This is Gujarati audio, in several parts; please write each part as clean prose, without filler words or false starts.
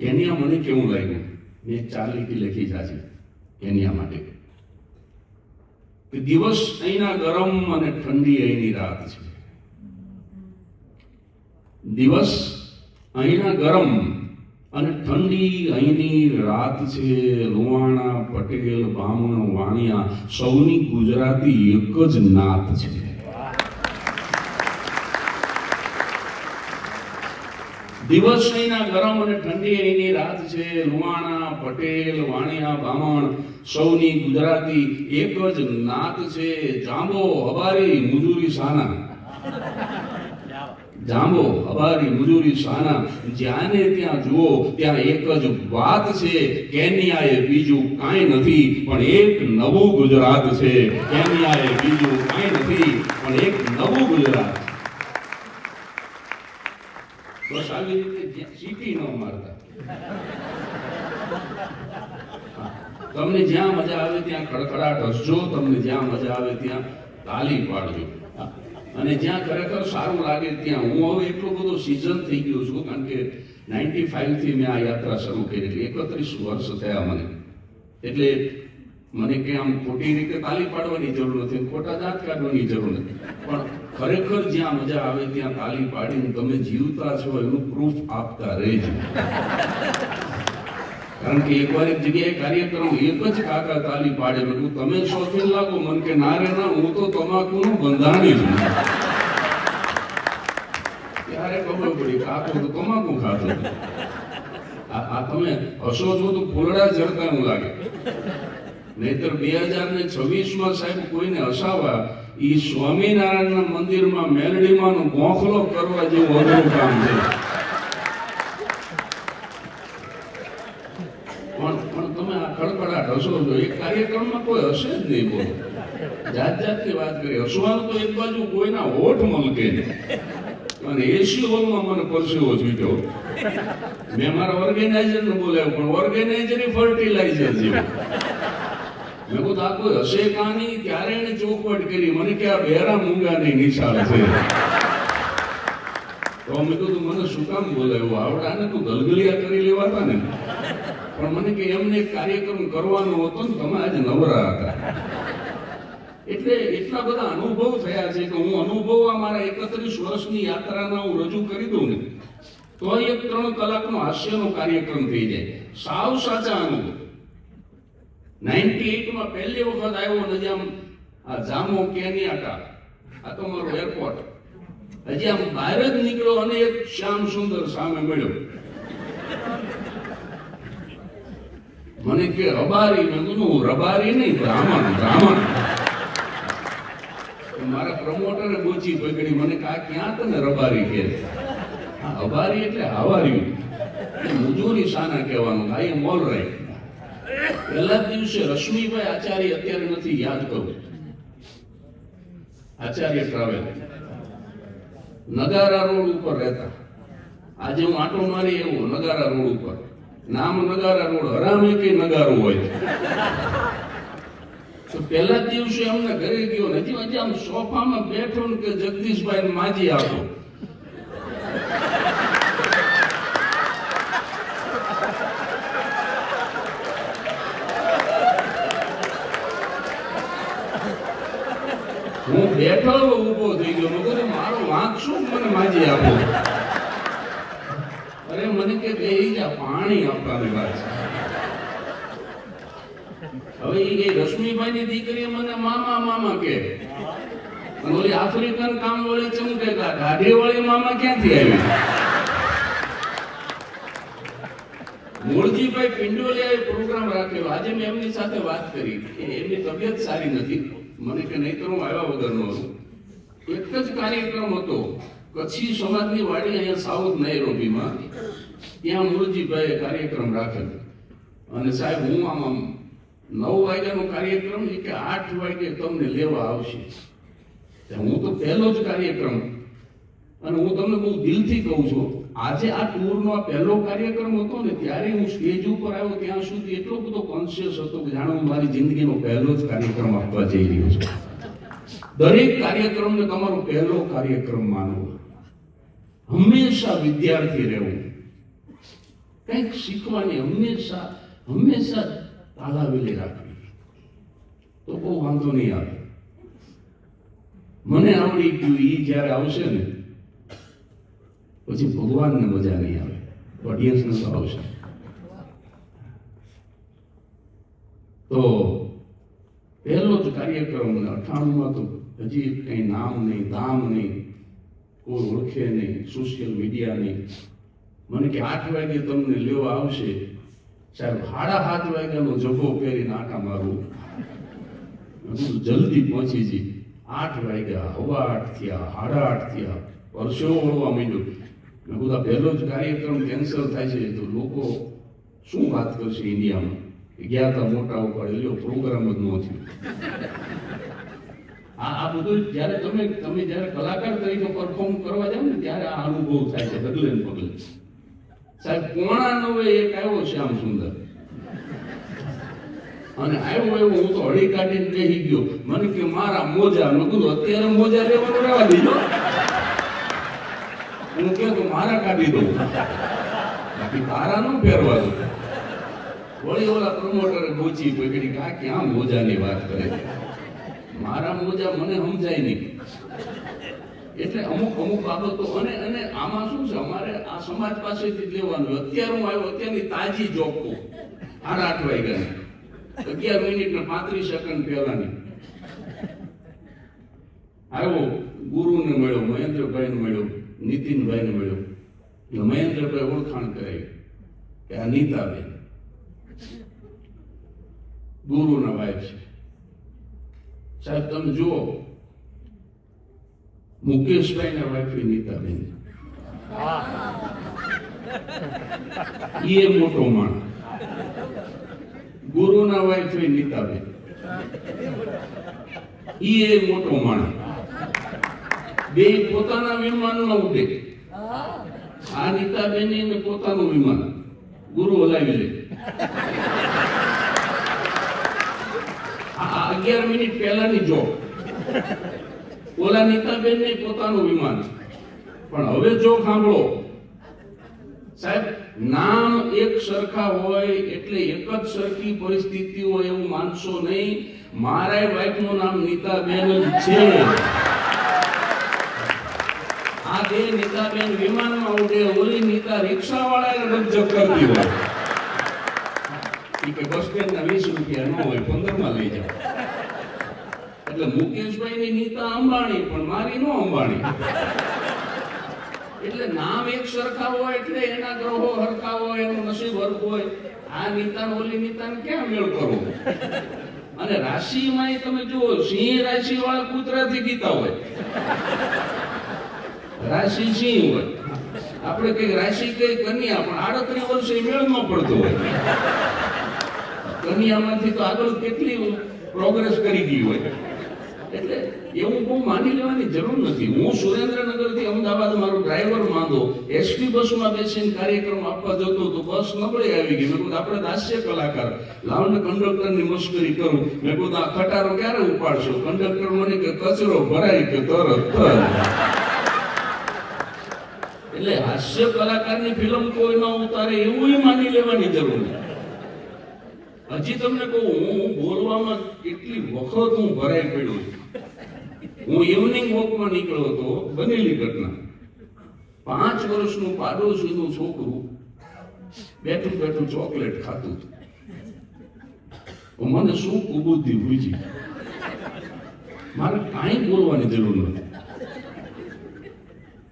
કેન્યા મને કેવું લાગ્યું, મેં 4 લીટી લખી છે કેન્યા માટે કે દિવસ અહીંના ગરમ અને ઠંડી અહીંની રાત છે. દિવસ અહીંના ગરમ અને ઠંડી અહીંની રાત છે. લુહાણા, પટેલ, બામણ, વાણિયા સૌની ગુજરાતી એક જ નાત છે. દિવસ અહીંના ગરમ અને ઠંડી અહીંની રાત છે. લુહાણા, પટેલ, વાણિયા, બામણ સૌની ગુજરાતી એક જ નાત છે. જાંબો, હબારી, મુજૂરી સાના. જાંબો, હબારી, મુજૂરી સાના, જ્યાંને ત્યાં જુઓ ત્યાં એક જ વાત છે. કેન્યાએ બીજું કાંઈ નથી પણ એક નવું ગુજરાત છે. કેન્યાએ બીજું કાંઈ નથી પણ એક નવું ગુજરાત. બસ આવી રીતે સીટી ન મારતા. તમને જ્યાં મજા આવે ત્યાં ખડખડાટ હસજો, તમને જ્યાં મજા આવે ત્યાં તાલી પાડજો, અને જ્યાં ખરેખર સારું લાગે ત્યાં. હું હવે એટલો બધો સિઝન થઈ ગયો છું, કારણ કે 95 થી મેં આ યાત્રા શરૂ કરી, 31 વર્ષ થયા મને. એટલે મને કે આમ ખોટી રીતે તાલી પાડવાની જરૂર નથી, ખોટા દાંત કાઢવાની જરૂર નથી, પણ ખરેખર જ્યાં મજા આવે ત્યાં તાલી પાડીને તમે જીવતા છો એનું પ્રૂફ આપતા રહેજો. કારણ કે એકવાર એક જગ્યાએ કાર્યક્રમ એક જ કાકા તાલી પાડે, મેં તમે શોખીન લાગો. મને કે ના રે ના, હું તો તમાકુનો બંધાણી છું. ત્યારે ખબર પડી કાકો તો તમાકુ ખાતો. આ તમે હસો છો તો ફૂલડા ઝરતાનું લાગે. નહીતર 2026માં સાહેબ કોઈને હસાવા ઈ સ્વામિનારાયણના મંદિરમાં મેલડીમાંનો ગોખલો કરવા જેવું અઘરું કામ છે. પણ તમે આ ખડખડાટ હસો છો, એક કાર્યક્રમમાં કોઈ હશે જ નહીં. બોલો, જાત જાતની વાત કરી. હસવાનું તો એક બાજુ કોઈના હોઠ મલકે નહીં. અને એસી હોલમાં મને પરસેવો છૂટ્યો. મેં મારા ઓર્ગેનાઇઝરને બોલાવ્યો, પણ ઓર્ગેનાઇઝર ફર્ટિલાઇઝર જેવું. મેં કહું આ કોઈ હશે કાની? ત્યારે એને ચોખવટ કરી મને કે આ બેરા મૂંગાની નિશાળ છે. તો મેં કીધું મને શું કામ બોલાવ્યો? આવડાને તું ગલગલિયા કરી લેવાતા ને. પણ મને કે એમને એક કાર્યક્રમ કરવાનો હતો ને, તમે આજે નવરા હતા. એટલે એટલા બધા અનુભવ થયા છે કે હું અનુભવ મારા 31 વર્ષની યાત્રાના હું રજૂ કરી દઉં ને તો એક 3 કલાકનો હાસ્યનો કાર્યક્રમ થઈ જાય. સાવ સાચા અનુભવ. 98માં પહેલી વખત આવ્યો નજામ આ જામો કેન્યાટા. આ તો મારો એરપોર્ટ. હજી આમ બહાર જ નીકળ્યો અને એક શ્યામ સુંદર સામે મળ્યો. મને કે રબારી. મેં કીધું રબારી નહીં, બ્રાહ્મણ. બ્રાહ્મણ. મારા પ્રમોટરે ગોચી પકડી. મને કા ક્યાં તને રબારી કે? હા, હબારી એટલે હાવાર્યું. મુજૂરી સાના કહેવાનું. આ એમ ઓલ રાઈટ. પહેલા દિવસે રશ્મિભાઈ આચાર્ય, અત્યારે નથી, યાદ કરું, આચાર્ય ટ્રાવેલ, નગારા રોડ ઉપર રહેતા. આજે હું આટો મારી એવું નગારા રોડ ઉપર. નામ નગારા રોડ, હરામે કે નગારો હોય. તો પહેલા દિવસે અમને ઘરે ગયો નથી, હજી આમ સોફામાં બેઠો ને કે જગદીશભાઈ માજી આપો. હું બેઠો ઉભો થઈ ગયો. મેં કહ્યું મારો વાંક શું, મને માજી આપો. અરે મને કે બેહી જા, પાણી આપવાની વાત છે. હવે એ રશ્મિભાઈની દીકરી મને મામા મામા કે, અને ઓલી આફ્રિકન કામ વાળી ચમકે દાઢી વાળી મામા ક્યાંથી આવી? મૂળજીભાઈ પિંડોલિયાએ પ્રોગ્રામ રાખ્યો. આજે મેં એમની સાથે વાત કરી. એમની તબિયત સારી નથી. મને કે નહીં તો હું આવ્યા વગરનો હતો. એક જ કાર્યક્રમ હતો, કચ્છી સમાજની વાડી અહીંયા સાઉથ નૈરોબીમાં. ત્યાં મૂળજીભાઈએ કાર્યક્રમ રાખેલો. અને સાહેબ હું આમ 9 વાગ્યાનો કાર્યક્રમ છે કે 8 વાગે તમને લેવા આવશે. હું તો પહેલો જ કાર્યક્રમ, અને હું તમને બહુ દિલથી કહું છું, આજે આ ટૂરનો આ પહેલો કાર્યક્રમ હતો ને, ત્યારે હું સ્ટેજ ઉપર આવ્યો ત્યાં સુધી એટલો બધો કોન્શિયસ હતો કે જાણો હું મારી જિંદગીનો પહેલો જ કાર્યક્રમ આપવા જઈ રહ્યો છું. દરેક કાર્યક્રમને તમારો પહેલો કાર્યક્રમ માનવો. હંમેશા વિદ્યાર્થી રહેવું. કંઈક શીખવાની હંમેશા તાલાવેલી રાખવી, તો બહુ વાંધો નહીં આવે. મને આવડી ગયું એ જ્યારે આવશે ને પછી ભગવાનને મજા નહીં આવે, ઓડિયન્સને તો આવશે. તો પહેલો જ કાર્યક્રમ 98માં તો હજી કંઈ નામ નહીં, ધામ નહીં, કોઈ ઓળખે નહીં, સોશિયલ મીડિયા નહીં. મને કે 8 વાગે તમને લેવા આવશે. સાહેબ 7:30 વાગ્યાનો જભો પહેરીને આટા મારું, જલ્દી પહોંચી જઈ. 8 વાગ્યા, 8:15 થયા, 8:30 થયા, પરસેવો વળવા માંડ્યો. મેં બધા પહેલો જ કાર્યક્રમ કેન્સલ થાય છે તો લોકો શું વાત કરશે ઇન્ડિયામાં? ગયા હતા મોટા ઉપાડે, લ્યો પ્રોગ્રામ જ ન થયો. આ બધું જ્યારે તમે જ્યારે કલાકાર તરીકે પરફોર્મ કરવા જાવ ને ત્યારે આ અનુભવ થાય છે ડગલે ને પગલે. સાહેબ 8:45 એક આવ્યો શ્યામ સુંદર, અને આવ્યો એવો હું તો હળી કાઢીને બેસી ગયો. મને કે મારા મોજા. મેં કીધું અત્યારે મોજા લેવાનું રહેવા દીધો, હું કે મારા કાઢી દઉં, બાકી તારા ન પહેરવા દઉં. વળી ઓલા પ્રમોટરે ગોચી પકડી કે આ ક્યાં મોજાની વાત કરે છે, મારા મોજા મને સમજાય નહીં. એટલે અમુક બાબતો અને આમાં શું છે, અમારે આ સમાજ પાસેથી જ લેવાનું. અત્યારે હું આવ્યો, અત્યારની તાજી જોબ કહું, 8:30 વાગ્યાની, 11 મિનિટ ને 35 સેકન્ડ પહેલાની આવ્યો. ગુરુને મળ્યો, મહેન્દ્રભાઈને મળ્યો, નીતિનભાઈને મળ્યો. એટલે મહેન્દ્રભાઈ ઓળખાણ કરાવી કે આ નીતાબેન ગુરુના વાઇફ છે. સાહેબ તમે જુઓ, મુકેશભાઈના વાઇફ નીતાબેન, એ મોટો માણસ. ગુરુના વાઇફ નીતાબેન, એ મોટો માણસ. બે પોતાના વિમાનમાં ઉડે. આ નીતાબેન ને પોતાનું વિમાન ગુરુ હલાવી લે. 11 મિનિટ પહેલાની જોબ. ઓલા નીતાબેન ને પોતાનું વિમાન. પણ હવે જો સાંભળો સાહેબ, નામ એક સરખા હોય એટલે એક જ સરખી પરિસ્થિતિ હોય એવું માનશો નહીં. મારા વાઇફ નું નામ નીતાબેન જ છે. આ બે નીતાબેન વિમાનમાં ઉડે, ઓલી નીતા રિક્ષા વાળાને રજ્જક કરતી હોય કે બસ સ્ટેન્ડ ના 20 રૂપિયા ન હોય 15 લઈ જાઓ. એટલે મુકેશભાઈ ની નીતા અંબાણી, પણ મારી નો અંબાણી. એટલે નામ એક સરખા હોય એટલે એના ગ્રહો હરખા હોય, એનું નસીબ હરખું હોય. આ નીતા ઓલી નીતાને ક્યાં મેળ કરવો? અને રાશિમાં તમે જુઓ, સિંહ રાશિ વાળા કૂતરાથી ગીતા હોય, રાશિ સિંહ હોય. આપણે કઈ રાશિ કઈ કન્યા, પણ 38 વર્ષે મેળ ન પડતો હોય. કન્યામાંથી તો આગળ કેટલી પ્રોગ્રેસ કરી ગઈ હોય. એટલે એવું બહુ માની લેવાની જરૂર નથી. હું સુરેન્દ્રનગરથી અમદાવાદ મારો ડ્રાઈવર માંદો, એસટી બસમાં બેસીને કાર્યક્રમ આપવા જતો તો બસ નબળી આવી ગઈ. મેં કીધું આપણે હાસ્ય કલાકાર, લાવને કંડક્ટરની મસ્કરી કરું. મેં કીધું આ ખટારો ક્યારે ઉપાડશો? કંડક્ટર મને કે કચરો ભરાય કે તરત. એટલે હાસ્ય કલાકારની ફિલ્મ કોઈ ન ઉતારે એવું માની લેવાની જરૂર નથી. હજી તમને કહું, હું બોલવામાં કેટલી વખત હું ભરાઈ પડ્યો. હું ઇવનિંગ વોકમાં નીકળ્યો હતો, બનેલી ઘટના. 5 વર્ષનું પાડોશીનું છોકરું બેઠું ચોકલેટ ખાતું હતું. મને શું કુબુદ્ધિ ભૂજી, મારે કાંઈ બોલવાની જરૂર નથી,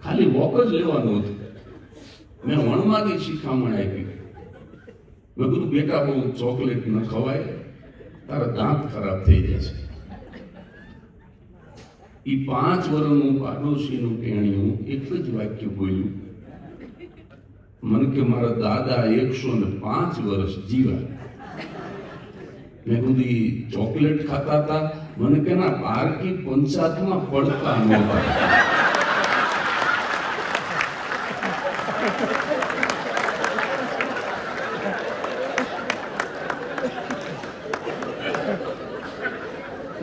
ખાલી વોક જ લેવાનું હતું. મેં વણમાંથી શિખામણ આપી. મેં કીધું બેટા બહુ ચોકલેટ ન ખવાય, તારા દાંત ખરાબ થઈ જશે. એ 5 વર્ષનું પાડોશીનું ટેણિયું એક જ વાક્ય બોલ્યું. મને કે મારા દાદા 105 વર્ષ જીવા. મેં કીધું ચોકલેટ ખાતા હતા? મને કે ના, પારકી પંચાયતમાં પડતા નહોતા.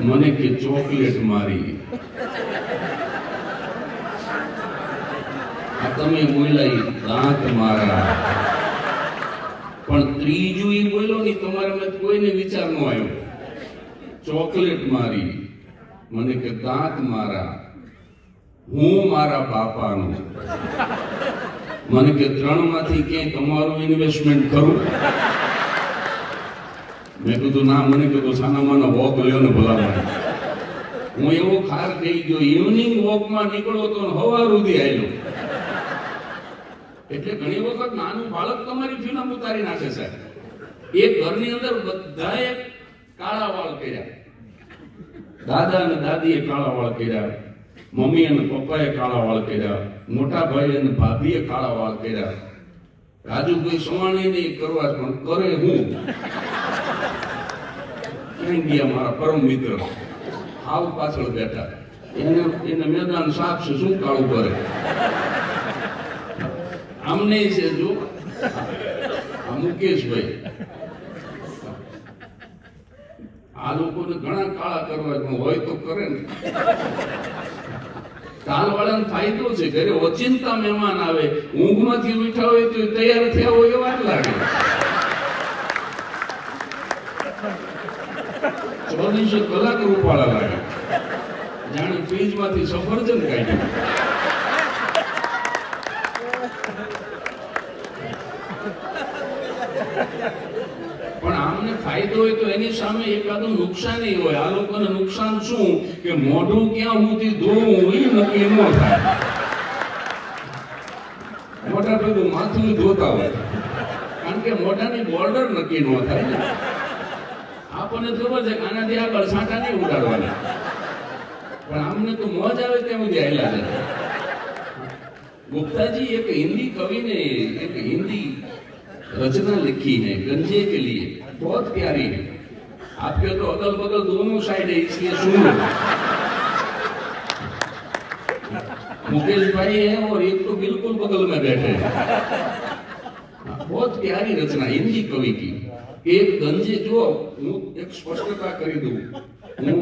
મને કે ચોકલેટ મારી. આ તમે બોલાઈ દાંત મારા. પણ ત્રીજું એ બોલ્યો ને તમારે મેં કોઈને વિચાર ન આવ્યો. ચોકલેટ મારી, મને કે દાંત મારા, હું મારા બાપાનું, મને કે 3 માંથી ક્યાંય તમારું ઇન્વેસ્ટમેન્ટ કરું? મેં કીધું ના. મને કીધું સાનામાનો વોક લ્યો ને ભલામણ. હું એવો ખાર થઈ ગયો, ઇવનિંગ વોકમાં નીકળો તો હવાર સુધી આવ્યો. એટલે ઘણી વખત નાનું બાળક તમારી ફિલ્મ ઉતારી નાખે છે. એક ઘરની અંદર બધાએ કાળા વાળ કર્યા, દાદા અને દાદીએ કાળા વાળ કર્યા, મમ્મી અને પપ્પાએ કાળા વાળ કર્યા, મોટા ભાઈ અને ભાભીએ કાળા વાળ કર્યા. રાજુ કોઈ સવાણી નહીં કરવા, પણ કરે હું. ક્યાં ગયા મારા પરમ મિત્ર? હાવ પાછળ બેઠા. એને મેદાન સાફ છે, શું કાળું કરે? આમને છે જો આ મુકેશભાઈ, આ લોકોને ઘણા કાળા કરવા પણ હોય તો કરે ને. કાલવાળાને ફાયદો છે, ઘરે ઓચિંતા મહેમાન આવે, ઊંઘમાંથી ઉઠ્યા હોય તો તૈયાર થયા હોય એવા જ લાગે. 24 કલાક રૂપાળા લાગે, જાણે ફ્રીજમાંથી સફરજન કાઢ્યું. પણ આમને ફાયદો હોય તો એની સામે એકાદું નુકસાન હોય. આ લોકોને નુકસાન શું કે મોઢું ક્યાં સુધી ધોવું એ નક્કી ન થાય. મોઢા ભેગું માથું ધોતા હોય, કારણ કે મોઢાની બોર્ડર નક્કી ન થાય ને. આપણને ખબર છે કે આનાથી આગળ છાંટા નહીં ઉડાડવાના, પણ આમને તો મોજ આવે ત્યાં સુધી આયલા છે. गुप्ता जी एक हिंदी कवि ने एक हिंदी रचना लिखी है गंजे के लिए, बहुत प्यारी है. आपके तो अगल बगल दोनों साइड है, इसलिए सुनो. मुकेश भाई है और एक तो बिल्कुल बगल में बैठे हैं. बहुत प्यारी रचना हिंदी कवि की. एक गंजे जो હું એક સ્પષ્ટતા કરી દઉં, હું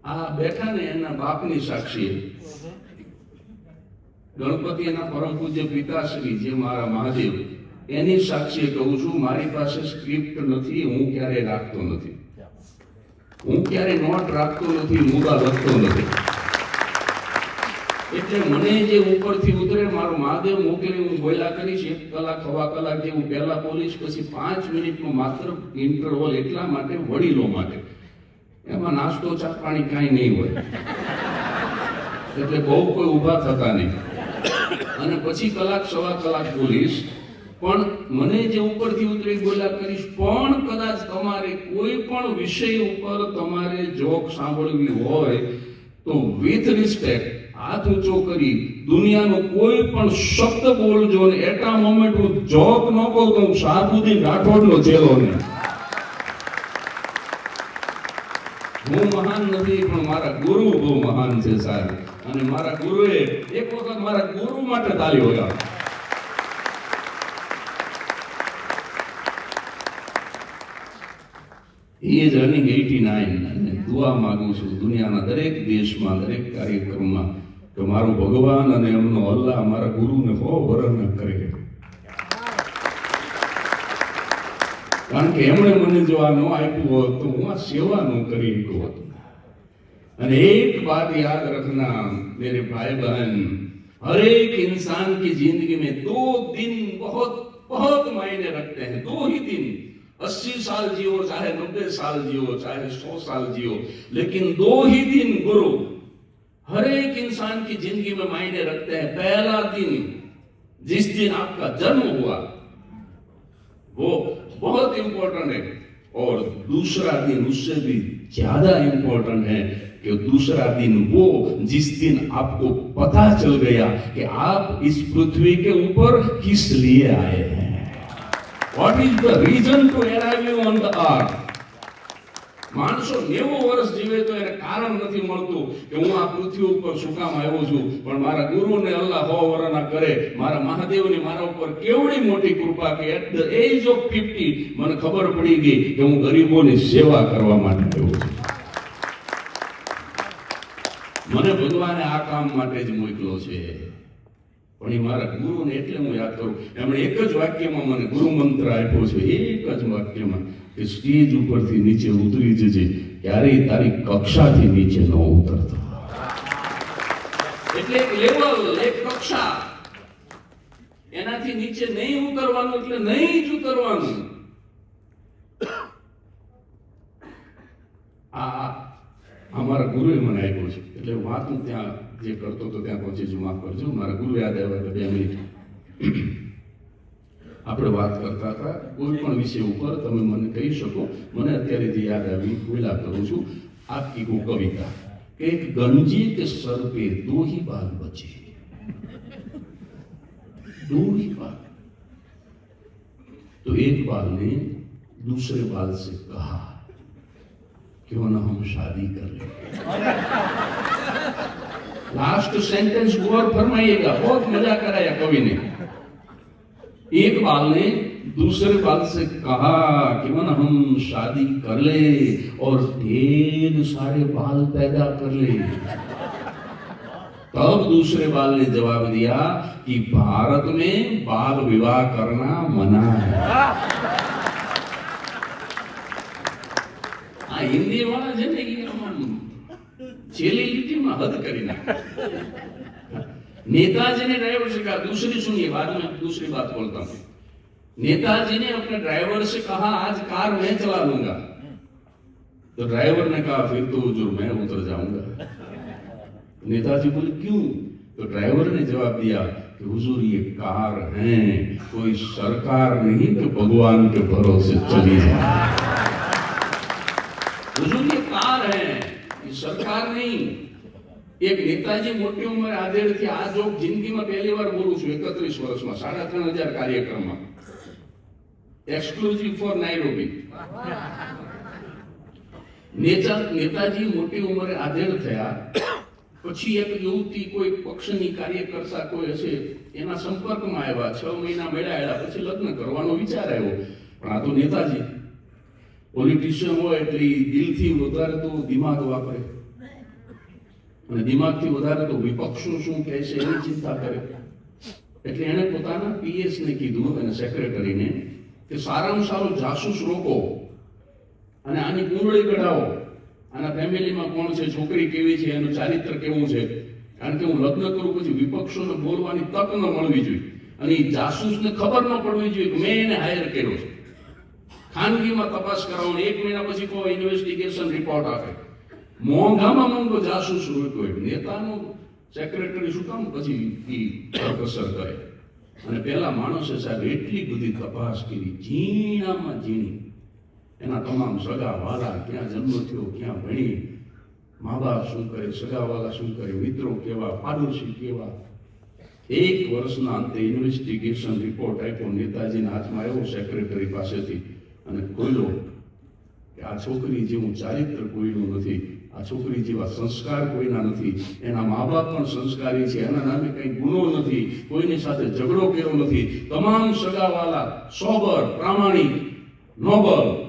આ બેઠા ને એના બાપની સાક્ષી, ગણપતિ એના પરમ પૂજ્ય પિતાશ્રી જે મારા મહાદેવ એની સાક્ષી કહું છું. મારી પાસે સ્ક્રિપ્ટ નથી, હું ક્યારે રાખતો નથી, હું ક્યારે નોટ રાખતો નથી, મુદ્દા લખતો નથી. એટલે મને જે ઉપરથી ઉતરે મારો મહાદેવ મોકલે હું બોલ્યા કરીશ. 1 કલાક 1.5 કલાક જેવું પહેલા બોલીશ, પછી 5 મિનિટનું માત્ર ઇન્ટરવલ, એટલા માટે વડીલો માટે. એમાં નાસ્તો ચા પાણી કાંઈ નહીં હોય, એટલે બહુ કોઈ ઊભા થતા નહીં. અને પછી 1 કલાક 1.25 કલાક બોલીશ, પણ મને જે ઉપરથી ઉતરે બોલ્યા કરીશ. પણ કદાચ તમારે કોઈ પણ વિષય ઉપર તમારે જોક સાંભળવી હોય તો વિથ રિસ્પેક્ટ હાથ ઊંચો કરી દુનિયાનો કોઈ પણ શબ્દ બોલજો, ને એટા મોમેન્ટ હું જોક ન કહું તો હું શાહબુદ્દીન રાઠોડનો ચેલો નહીં. હું મહાન નથી, પણ મારા ગુરુ બહુ મહાન છે સાહેબ. અને મારા ગુરુએ એક વખત મારા ગુરુ માટે તાળીઓ વગાડી. He is running 89 અને દુઆ માંગુ છું દુનિયાના દરેક દેશમાં, દરેક કાર્યક્રમમાં કે મારો ભગવાન અને એમનો અલ્લાહ મારા ગુરુને 100 વર્ષ કરે. કારણ કે એમણે મને જો આ ન આપ્યું હોત તો હું આ સેવા ન કરી શક્યો હોત. અને एक बात याद रखना मेरे भाई बहन, हर एक इंसान की जिंदगी में 2 दिन बहुत बहुत मायने रखते हैं. 2 ही दिन, 80 साल जियो, चाहे 90 साल जियो, चाहे 100 साल जियो, लेकिन 2 ही दिन गुरु हर एक इंसान की जिंदगी में मायने रखते हैं. पहला दिन जिस दिन आपका जन्म हुआ वो बहुत इंपॉर्टेंट है, और दूसरा दिन उससे भी ज्यादा इंपॉर्टेंट है कि दूसरा दिन वो जिस दिन आपको पता चल गया कि आप इस पृथ्वी के ऊपर किस लिए आए हैं. What is the reason to arrive on the earth? માણસો 90 વર્ષ જીવે તો એને કારણ નથી મળતું કે હું આ પૃથ્વી ઉપર શું કામ આવ્યો છું. પણ મારા ગુરુને અલ્લાહ 100 વર્ષના કરે, મારા મહાદેવની મારા ઉપર કેવડી મોટી કૃપા કે એટ ધ એજ ઓફ 50 મને ખબર પડી ગઈ કે હું ગરીબોની સેવા કરવા માટે આવ્યો છું. મને ભગવાને આ કામ માટે જ મોકલ્યો છે. પણ એ મારા ગુરુને એટલે હું યાદ કરું. એમણે એક જ વાક્યમાં મને ગુરુ મંત્ર આપ્યો છે, એક જ વાક્યમાં, કે સ્ટેજ ઉપરથી નીચે ઉતરી જજે, ક્યારેય તારી કક્ષાથી નીચે ન ઉતરતો. એટલે એક લેવલ, એક કક્ષા, એનાથી નીચે નહીં ઉતરવાનું, એટલે નહીં જ ઉતરવાનું. આ અમારા ગુરુએ મને આપ્યો છે. એટલે વાત હું ત્યાં જે કરતો હતો ત્યાં પહોંચી છું, માફ કરજો. મારા ગુરુ યાદ આવ્યા એટલે 2 મિનિટ. આપણે વાત કરતા હતા કોઈ પણ વિષય ઉપર, તમે મને કહી શકો. મને અત્યારે જે યાદ આવી વિલા કરું છું. आपकी को कविता कि एक गंजी के सर पे 2 ही बाल बचे, 2 ही बाल. तो एक बाल ने दूसरे बाल से कहा, क्यों ना हम शादी कर ले. लास्ट सेंटेंस गौर फरमाइएगा, बहुत मजा कराया कवि ने. एक बाल ने दूसरे बाल से कहा कि मन हम शादी कर ले और ढेर सारे बाल पैदा कर ले. तब दूसरे बाल ने जवाब दिया कि भारत में बाल विवाह करना मना है. આ હિન્દી વાળા છે ને છેલ્લી લીટીમાં હદ કરી નાખે. नेताजी ने ड्राइवर से कहा, दूसरी सुनिए, बाद में दूसरी बात बोलता हूं. नेताजी ने अपने ड्राइवर से कहा, आज कार मैं चला लूंगा. तो ड्राइवर ने कहा, फिर तो हुजूर मैं उतर जाऊंगा. नेताजी बोले, क्यों? तो ड्राइवर ने जवाब दिया कि हुजूर ये कार है, कोई सरकार नहीं कि भगवान के भरोसे चली जाए. हुजूर ये कार है, ये सरकार नहीं. एक नेताजी मोटी उम्र आधेड़ थी. आ जो जिंदगी में पहली बार बोलू छू, 31 वर्ष में 3500 कार्यक्रम में, एक्सक्लूसिव फॉर नायरोबी. नेताजी मोटी उम्र आधेड़ थया પછી એક યુવતી કોઈ પક્ષની કાર્યકર્તા કોઈ હશે એના સંપર્કમાં આવ્યા, 6 મહિના મળ્યા, પછી લગ્ન કરવાનો વિચાર આવ્યો. પણ આ તો નેતાજી પોલિટિશિયન હોય એટલે દિલથી વધારે તો દિમાગ વાપરે, અને દિમાગથી વધારે તો વિપક્ષો શું કહે છે એની ચિંતા કરે. એટલે એણે પોતાના પીએસ ને કીધું, અને સેક્રેટરીને, કે સારામાં સારો જાસૂસ રોકો અને આની કુંડળી કઢાવો. આના ફેમિલીમાં કોણ છે, છોકરી કેવી છે, એનું ચારિત્ર કેવું છે. કારણ કે હું લગ્ન કરું પછી વિપક્ષોને બોલવાની તક ન મળવી જોઈએ, અને એ જાસૂસને ખબર ન પડવી જોઈએ કે મેં એને હાયર કર્યો છે. ખાનગીમાં તપાસ કરાવો, 1 મહિના પછી કોઈ ઇન્વેસ્ટિગેશન રિપોર્ટ આપે. મોંઘામાં મોંઘો જાસૂસ રોક્યો. નેતાનો સેક્રેટરી શું કામ પછી કરકસર કરે? અને પેલા માણસે સાહેબ એટલી બધી તપાસ કરી, ઝીણામાં ઝીણી. એના તમામ સગા વાલા, ક્યાં જન્મ થયો, ક્યાં ભણી, મા બાપ શું કરે, સગા વાલા શું કરે, મિત્રો કેવા, પાડોશી કેવા. 1 વર્ષના અંતે ઇન્વેસ્ટિગેશન રિપોર્ટ આપ્યો, નેતાજીના હાથમાં આવ્યો સેક્રેટરી પાસેથી, અને ખોલ્યો કે આ છોકરી જેવું ચારિત્ર કોઈનું નથી, આ છોકરી જેવા સંસ્કાર કોઈના નથી, એના મા બાપ પણ સંસ્કારી છે, એના નામે કંઈ ગુનો નથી, કોઈની સાથે ઝઘડો કર્યો નથી, તમામ સગાવાલા સોબર, પ્રામાણિક, નોબલ.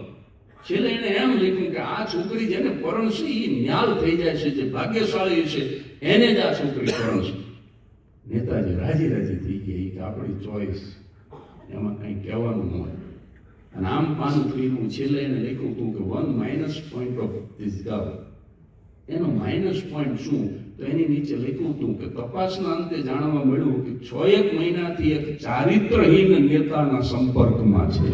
છેલ્લે એને એમ લખ્યું કે આ છોકરી જેને પરણશે એ ન્યાલ થઈ જાય છે, જે ભાગ્યશાળી છે એને જ આ છોકરી પરણશે. નેતાજી રાજી રાજી થઈ ગયા કે આપણી ચોઈસ, એમાં કંઈ કહેવાનું ન હોય. અને આમ પાનું ફેરવું, છેલ્લે એને લખ્યું હતું કે 1 minus point of this girl. એનો માઇનસ પોઈન્ટ શું? તો એની નીચે લખ્યું હતું કે તપાસના અંતે જાણવા મળ્યું કે 6 મહિનાથી એક ચારિત્રહીન નેતાના સંપર્કમાં છે.